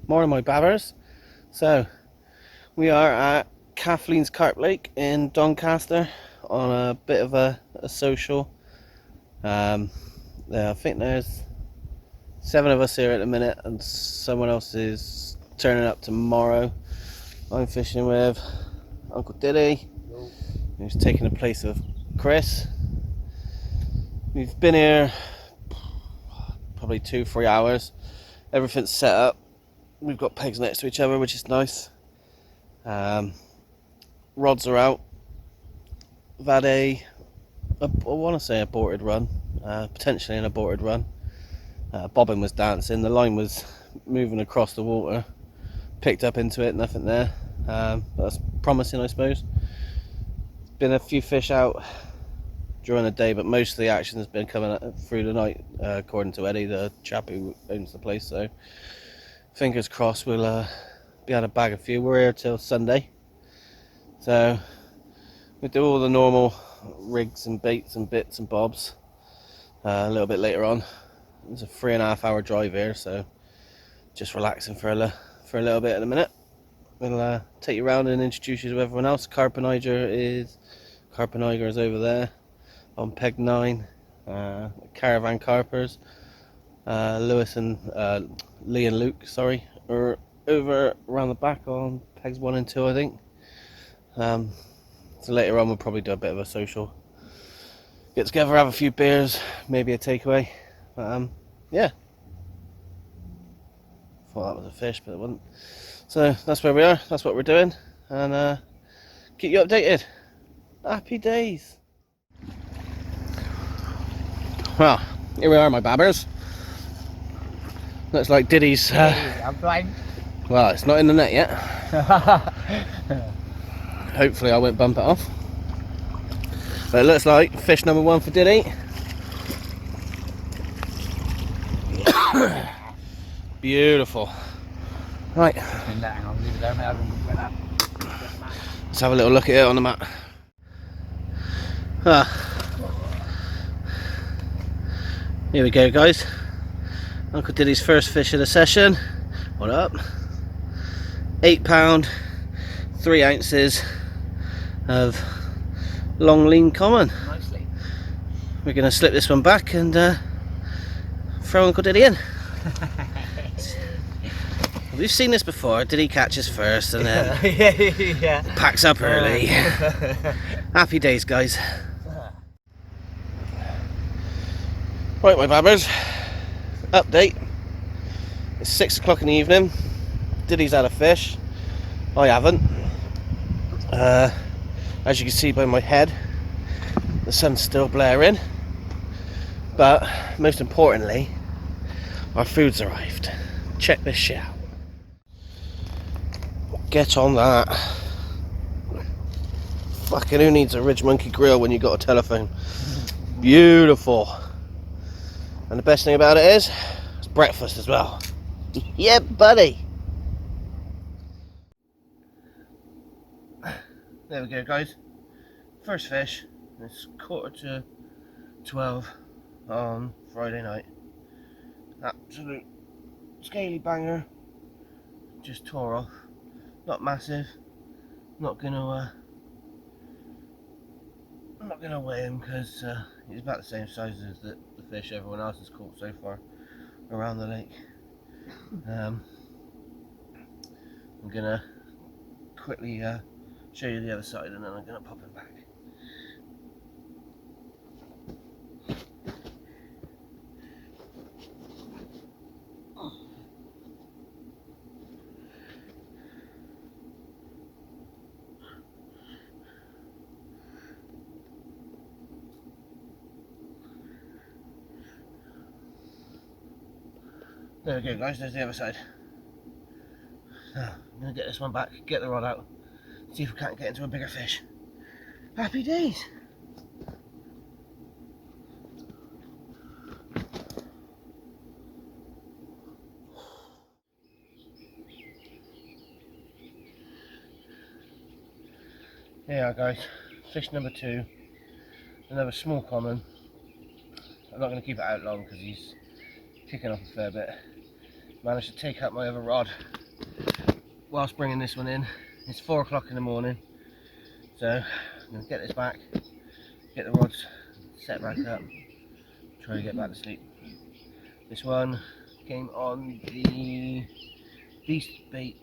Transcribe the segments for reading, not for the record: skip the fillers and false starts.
Morning, my babbers. So we are at Kathleens Carp Lake in Doncaster on a bit of a social. I think there's 7 of us here at the minute, and someone else is turning up tomorrow. I'm fishing with Uncle Diddy, who's taking the place of Chris. We've been here probably 2-3 hours. Everything's set up. We've got pegs next to each other, which is nice. Rods are out. We've had I want to say aborted run, potentially an aborted run. Bobbin was dancing, the line was moving across the water, picked up into it, nothing there. That's promising, I suppose. Been a few fish out during the day, but most of the action has been coming through the night, according to Eddie, the chap who owns the place. So fingers crossed we'll be able to bag a few. We're here till Sunday, so we do all the normal rigs and baits and bits and bobs a little bit later on. It's a 3.5 hour drive here, so just relaxing for a little bit in a minute. We'll take you around and introduce you to everyone else. Carpeniger is over there on peg 9. Caravan Carpers, Lewis and Lee and Luke, sorry, are over around the back on pegs 1 and 2, I think. So later on we'll probably do a bit of a social, get together, have a few beers, maybe a takeaway. Yeah, thought that was a fish, but it wasn't. So that's where we are, that's what we're doing, and keep you updated. Happy days. Well, here we are, my babbers. Looks like Diddy's I'm blind. well, it's not in the net yet. Hopefully I won't bump it off. But it looks like fish number 1 for Diddy. Beautiful. Right. Hang on, leave it there, mate. Let's have a little look at it on the map. Here we go, guys. Uncle Diddy's first fish of the session. What up? 8 pound, 3 ounces of long lean common. Nicely. We're going to slip this one back and throw Uncle Diddy in. We've seen this before. Diddy catches first and then yeah. packs up early. Happy days, guys. Right, my babbers. Update. It's 6 o'clock in the evening. Diddy's had a fish. I haven't. As you can see by my head, the sun's still blaring. But most importantly, our food's arrived. Check this shit out. Get on that. Fucking who needs a Ridge Monkey grill when you got a telephone? Beautiful. And the best thing about it is, it's breakfast as well. Yeah, buddy. There we go, guys. First fish. It's 11:45 on Friday night. Absolute scaly banger. Just tore off. Not massive. Not gonna weigh him because he's about the same size as the fish everyone else has caught so far around the lake. I'm gonna quickly show you the other side and then I'm gonna pop him back. There we go, guys, there's the other side. Now, I'm going to get this one back, get the rod out, see if we can't get into a bigger fish. Happy days! There you are, guys, fish number 2, another small common. I'm not going to keep it out long because he's kicking off a fair bit. Managed to take out my other rod whilst bringing this one in. It's 4 o'clock in the morning, so I'm going to get this back, get the rods set back up, try to get back to sleep. This one came on the Beast Baits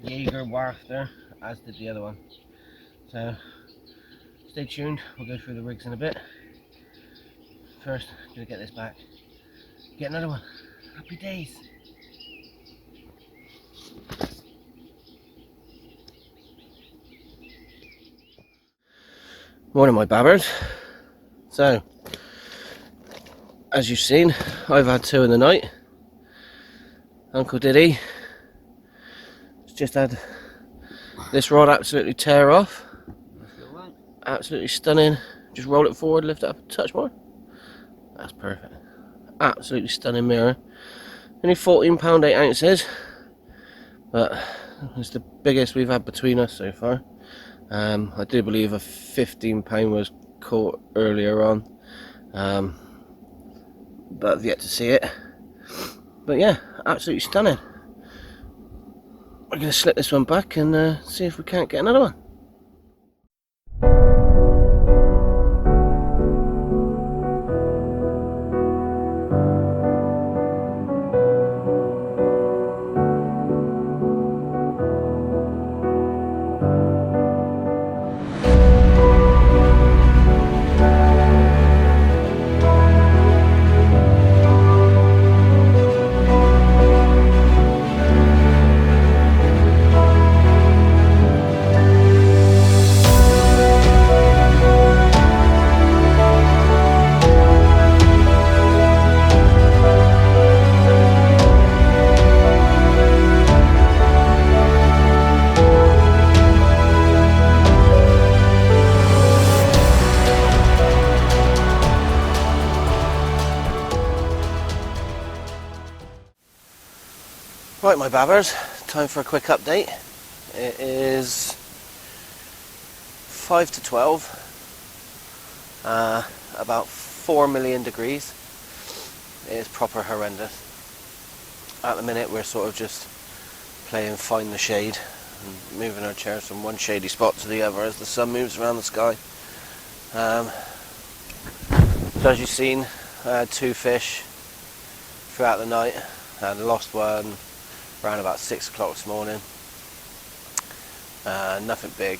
Jaeger Wafter, as did the other one. So stay tuned, we'll go through the rigs in a bit. First, I'm going to get this back, get another one. Happy days! Morning my babbers. So, as you've seen, I've had 2 in the night. Uncle Diddy has just had this rod absolutely tear off. Absolutely stunning. Just roll it forward, lift it up a touch more. That's perfect. Absolutely stunning mirror. Only 14 pound 8 ounces, but it's the biggest we've had between us so far. I do believe a 15 pound was caught earlier on, but I've yet to see it. But yeah, absolutely stunning. We're going to slip this one back and see if we can't get another one. Right my babbers, time for a quick update. It is 5 to 12, about 4 million degrees. It is proper horrendous. At the minute we're sort of just playing find the shade and moving our chairs from one shady spot to the other as the sun moves around the sky. So as you've seen, I had 2 fish throughout the night. I had lost one around about 6 o'clock this morning. Nothing big,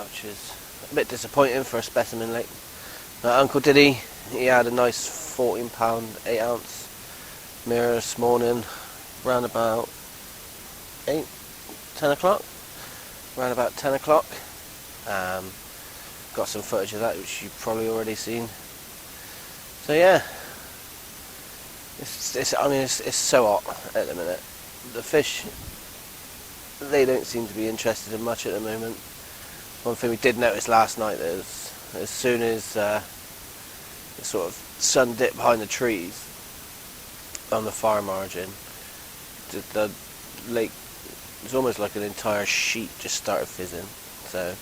which is a bit disappointing for a specimen lake. Uncle Diddy, he had a nice 14 pound 8 ounce mirror this morning, around about 10 o'clock. Around about 10 o'clock. Got some footage of that which you've probably already seen. So yeah. It's so hot at the minute. The fish, they don't seem to be interested in much at the moment. One thing we did notice last night is as soon as the sort of sun dipped behind the trees on the far margin, the lake was almost like an entire sheet just started fizzing. So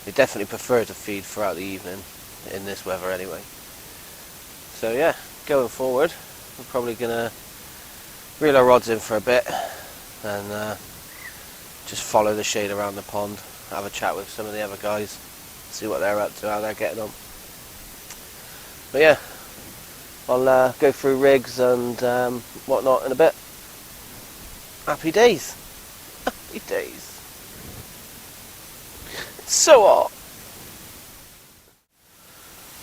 they definitely prefer to feed throughout the evening in this weather anyway. So yeah, going forward, we're probably going to reel our rods in for a bit and just follow the shade around the pond, have a chat with some of the other guys, see what they're up to, how they're getting on. But yeah, I'll go through rigs and whatnot in a bit. Happy days. Happy days. It's so hot.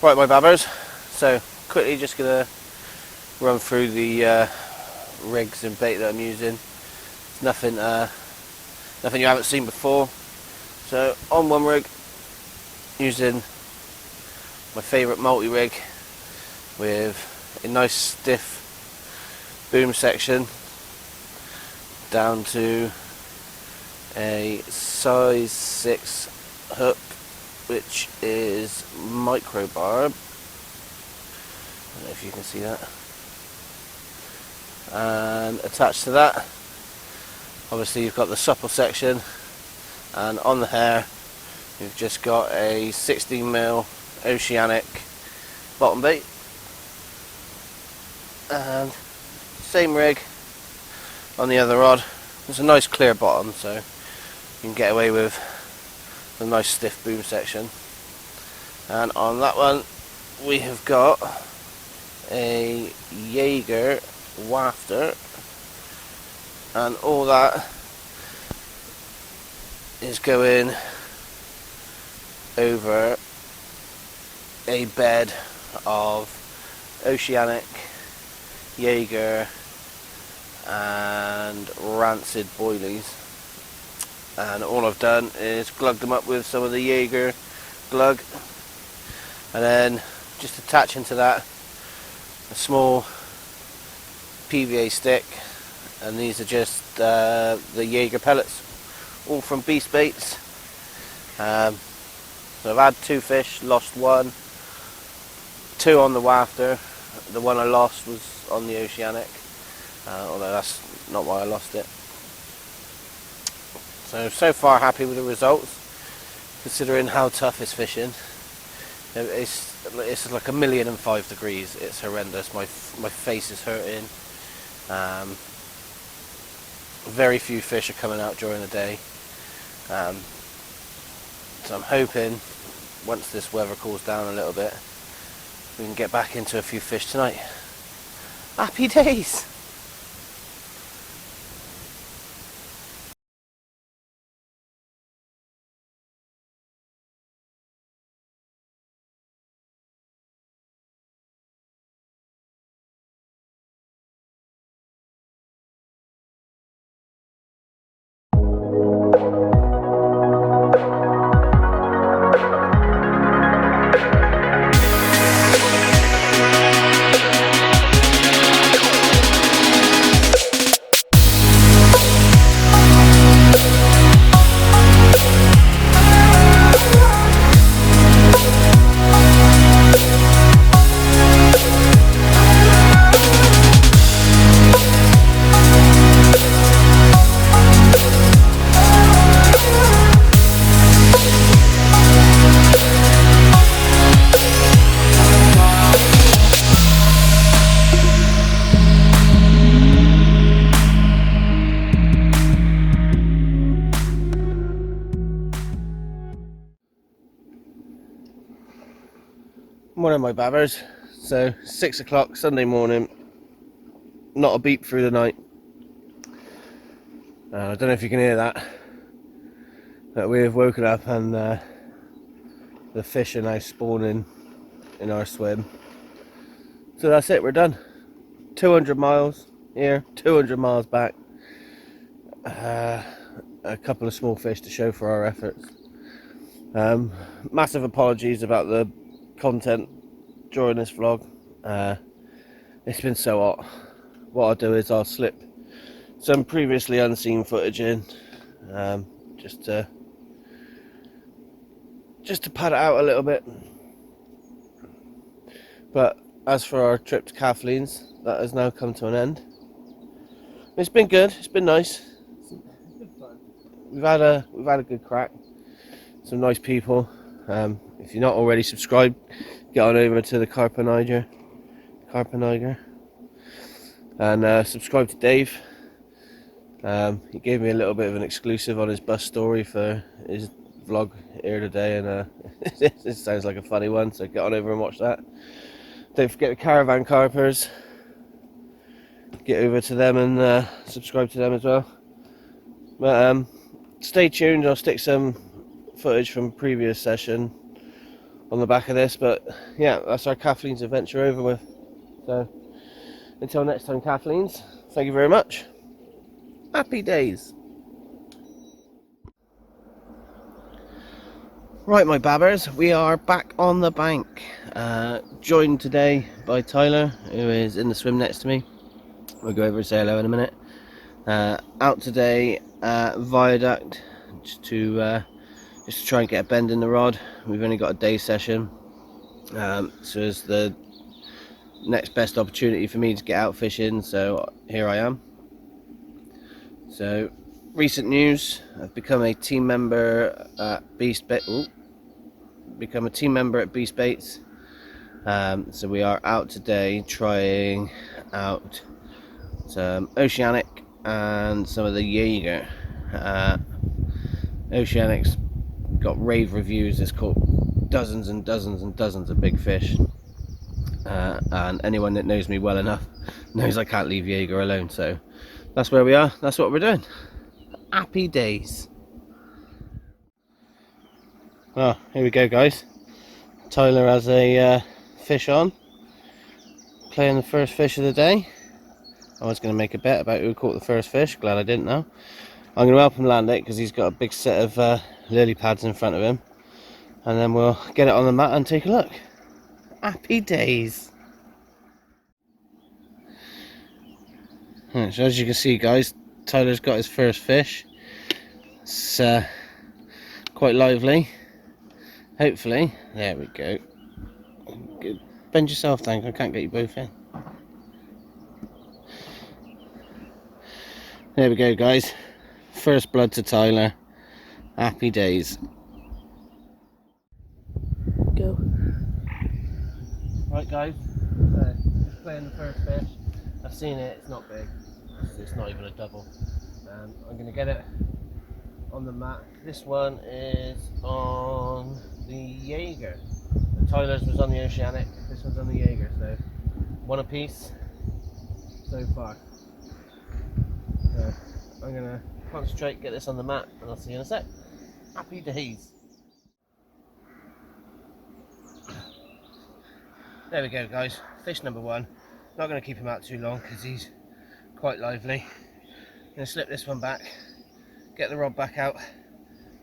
Right my babbers, so quickly just going to run through the rigs and bait that I'm using. It's nothing you haven't seen before. So on one rig, using my favourite multi-rig with a nice stiff boom section down to a size 6 hook, which is micro barb. I don't know if you can see that. And attached to that, obviously you've got the supple section, and on the hair you've just got a 16mm oceanic bottom bait, and same rig on the other rod It's a nice clear bottom, so you can get away with a nice stiff boom section. And on that one we have got a Jaeger wafter, and all that is going over a bed of oceanic, Jaeger and rancid boilies, and all I've done is glug them up with some of the Jaeger glug, and then just attaching to that a small PVA stick, and these are just the Jaeger pellets, all from Beast Baits. So I've had 2 fish, lost 1, 2 on the wafter. The one I lost was on the oceanic, although that's not why I lost it. So far happy with the results, considering how tough it's fishing. It's like 1,005 degrees. It's horrendous. My face is hurting. Very few fish are coming out during the day. So I'm hoping once this weather cools down a little bit, we can get back into a few fish tonight. Happy days! Morning, my babbers. So 6 o'clock Sunday morning, not a beep through the night. I don't know if you can hear that, but we have woken up and the fish are now spawning in our swim. So that's it, we're done. 200 miles here, 200 miles back. A couple of small fish to show for our efforts. Massive apologies about the content during this vlog. It's been so hot. What I'll do is I'll slip some previously unseen footage in, just to pad it out a little bit. But as for our trip to Kathleens, that has now come to an end. It's been good. It's been nice. We've had a good crack. Some nice people. If you're not already subscribed, get on over to the Carp Niger, and subscribe to Dave. He gave me a little bit of an exclusive on his bus story for his vlog here today, and it sounds like a funny one, so get on over and watch that. Don't forget the Caravan Carpers. Get over to them and subscribe to them as well. But stay tuned. I'll stick some footage from previous session on the back of this. But yeah, that's our Kathleens adventure over with. So until next time, Kathleens, thank you very much. Happy days. Right, my babbers, we are back on the bank. Joined today by Tyler, who is in the swim next to me. We'll go over and say hello in a minute. Out today at Viaduct just to try and get a bend in the rod. We've only got a day session, so it's the next best opportunity for me to get out fishing, so here I am. So recent news, I've become a team member at Beast Baits. So we are out today trying out some oceanic and some of the Jaeger. Oceanic's got rave reviews. It's caught dozens and dozens and dozens of big fish, and anyone that knows me well enough knows I can't leave Jaeger alone, so that's where we are, that's what we're doing. Happy days. Oh, here we go guys. Tyler has a fish on, playing the first fish of the day. I was going to make a bet about who caught the first fish, glad I didn't now. I'm going to help him land it because he's got a big set of lily pads in front of him, and then we'll get it on the mat and take a look. Happy days. So as you can see guys, Tyler's got his first fish. It's quite lively. Hopefully, there we go. Good. Bend yourself down, I can't get you both in. There we go guys, first blood to Tyler. Happy days. Go. Right guys, so just playing the first fish. I've seen it, it's not big, it's not even a double. I'm going to get it on the mat. This one is on the Jaeger. Tyler's was on the Oceanic, this one's on the Jaeger, so one apiece so far. So I'm going to concentrate, get this on the mat, and I'll see you in a sec. Happy days. There we go guys, fish number one. Not going to keep him out too long because he's quite lively. I'm going to slip this one back, get the rod back out,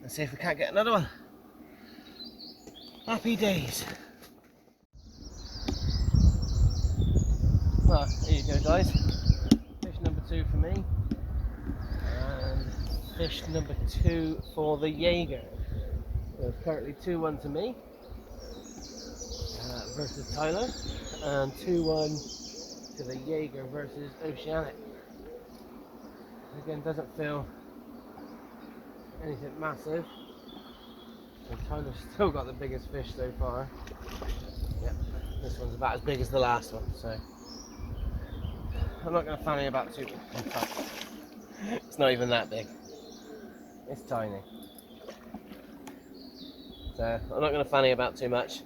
and see if we can't get another one. Happy days. Well, here you go guys. Fish number two for me. And fish number two for the Jaeger. So it's currently 2-1 to me versus Tyler, and 2-1 to the Jaeger versus Oceanic. Again, doesn't feel anything massive. So Tyler's still got the biggest fish so far. Yep, this one's about as big as the last one, so I'm not going to fanny about too much. In fact, it's not even that big. It's tiny. So I'm not going to fanny about too much.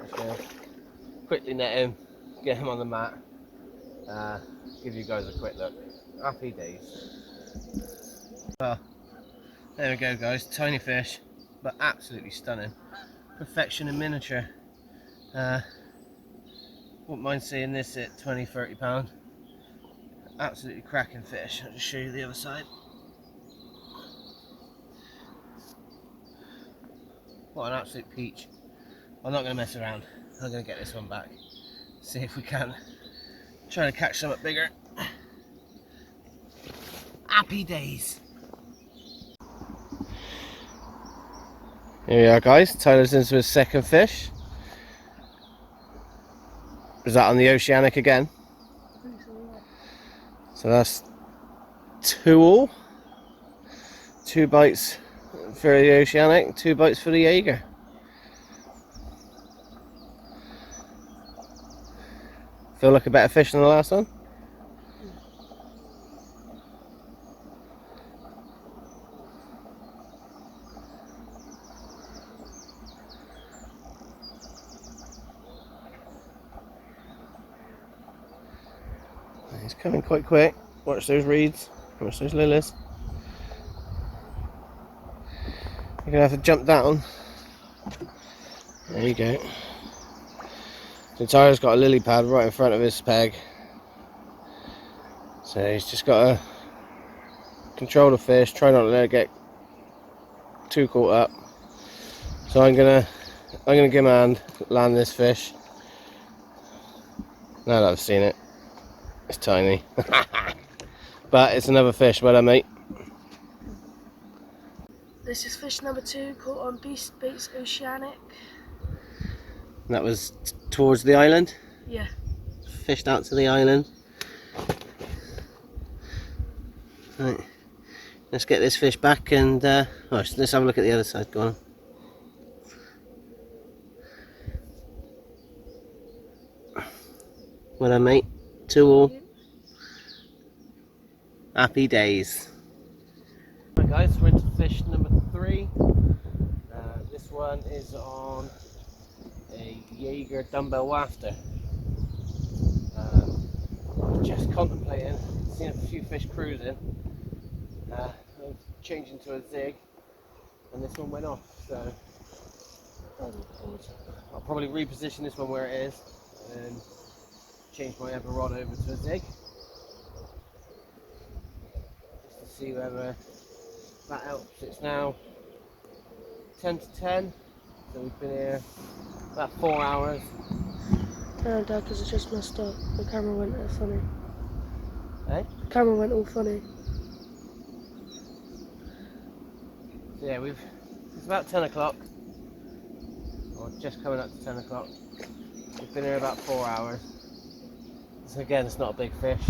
I'm just going to quickly net him, get him on the mat, give you guys a quick look. Happy days. Well, there we go guys, tiny fish, but absolutely stunning. Perfection in miniature. Wouldn't mind seeing this at 20-30 pound. Absolutely cracking fish. I'll just show you the other side. What an absolute peach. I'm not going to mess around. I'm going to get this one back. See if we can try to catch something bigger. Happy days. Here we are guys, Tyler's into his second fish. Is that on the Oceanic again? I think so, yeah. So that's 2 all. 2 bites for the Oceanic, 2 bites for the Jaeger. Feel like a better fish than the last one? He's coming quite quick. Watch those reeds, watch those lilies. You're gonna have to jump down. There you go. So Tyler's got a lily pad right in front of his peg. So he's just got to control the fish, try not to let it get too caught up. So I'm gonna give him a hand, land this fish. Now that I've seen it. It's tiny. But it's another fish, well done mate. This is fish number 2, caught on Beast Baits Oceanic. That was towards the island. Yeah. Fished out to the island. Right. Let's get this fish back and let's have a look at the other side. Go on. Well done mate. 2 all. Happy days. Right guys, we're into fish number 3. This one is on a Jaeger dumbbell wafter. I was just contemplating, seeing a few fish cruising, changing to a zig, and this one went off, so I'll probably reposition this one where it is and change my other rod over to a zig, just to see whether that helps. It's now 10 to 10, so we've been here about 4 hours. Turn on Dad because it just messed up. The camera went all funny. Eh? The camera went all funny. So yeah, it's about 10 o'clock, or just coming up to 10 o'clock. We've been here about 4 hours. So again, it's not a big fish.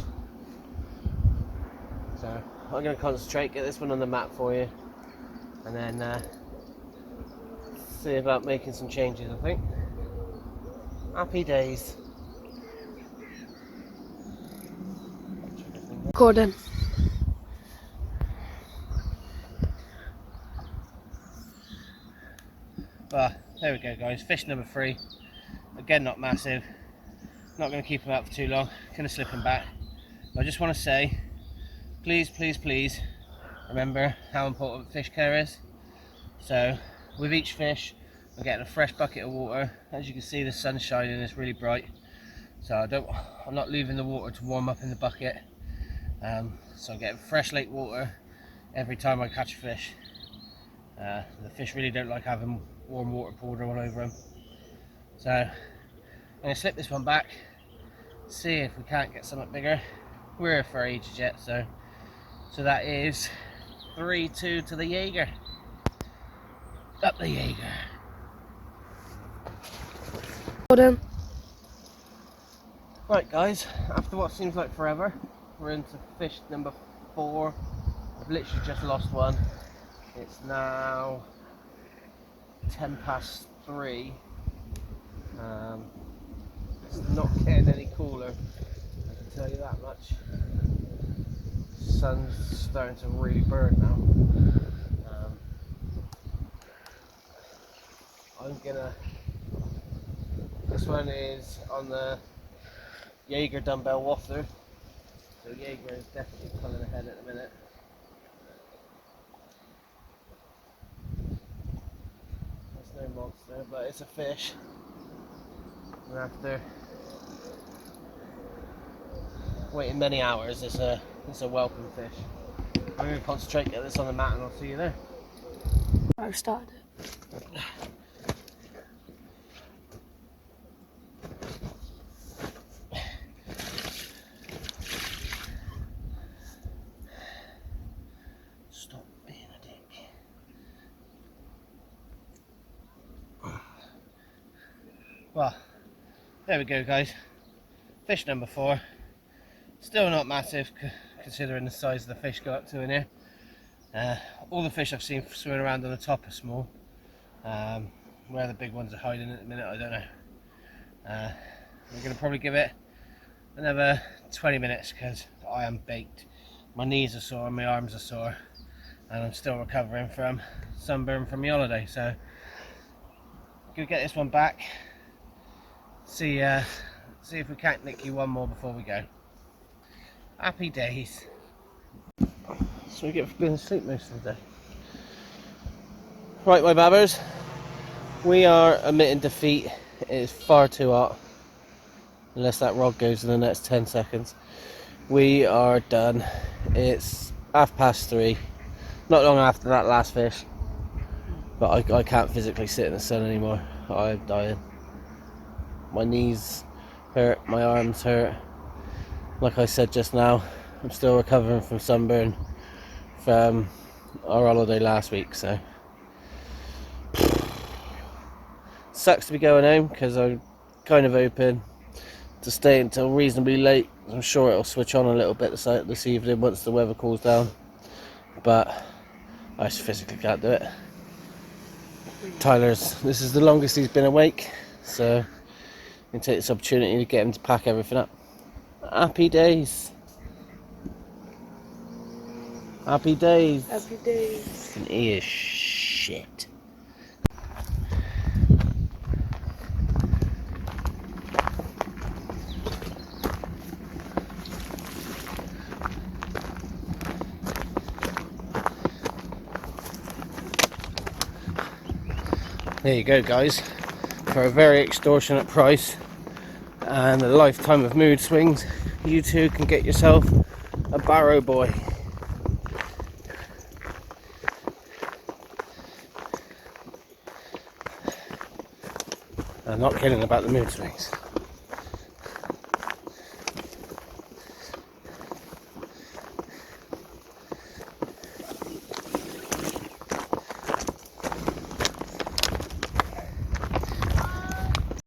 So I'm going to concentrate, get this one on the map for you, and then see about making some changes, I think. Happy days. Recording. Well, there we go guys, fish number 3. Again, not massive. Not going to keep him out for too long. Going to slip him back. But I just want to say, please, please, please remember how important fish care is. So with each fish, I'm getting a fresh bucket of water. As you can see, the sun's shining, it's really bright. So I'm not leaving the water to warm up in the bucket. So I'm getting fresh lake water every time I catch a fish. The fish really don't like having warm water poured all over them. So I'm going to slip this one back, see if we can't get something bigger. We're here for ages yet, so that is 3-2 to the Jaeger. Up the Jaeger. Recording. Right guys, after what seems like forever, we're into fish number 4. I've literally just lost one. It's now 10 past 3. It's not getting any cooler, I can tell you that much. Sun's starting to really burn now. This one is on the Jaeger dumbbell wafter, so Jaeger is definitely pulling ahead at the minute. It's no monster, but it's a fish. And after waiting many hours, it's a welcome fish. I'm going to concentrate, get this on the mat, and I'll see you there. I've started it. Stop being a dick. Well, there we go guys. Fish number 4. Still not massive considering the size of the fish got up to in here. All the fish I've seen swimming around on the top are small. Where the big ones are hiding at the minute, I don't know. We're going to probably give it another 20 minutes because I am baked. My knees are sore, my arms are sore, and I'm still recovering from sunburn from my holiday. So I'm going to get this one back. See if we can't nick you one more before we go. Happy days. So we get been asleep most of the day. Right, my babbers, we are admitting defeat. It is far too hot. Unless that rod goes in the next 10 seconds. We are done. It's 3:30. Not long after that last fish. But I can't physically sit in the sun anymore. I'm dying. My knees hurt, my arms hurt. Like I said just now, I'm still recovering from sunburn from our holiday last week, so sucks to be going home because I'm kind of hoping to stay until reasonably late. I'm sure it'll switch on a little bit this evening once the weather cools down, but I just physically can't do it. This is the longest he's been awake, so I'm going to take this opportunity to get him to pack everything up. Happy days. Happy days. Happy days. And he is shit. There you go, guys. For a very extortionate price and a lifetime of mood swings, you too can get yourself a Barrow Boy. I'm not kidding about the mood swings.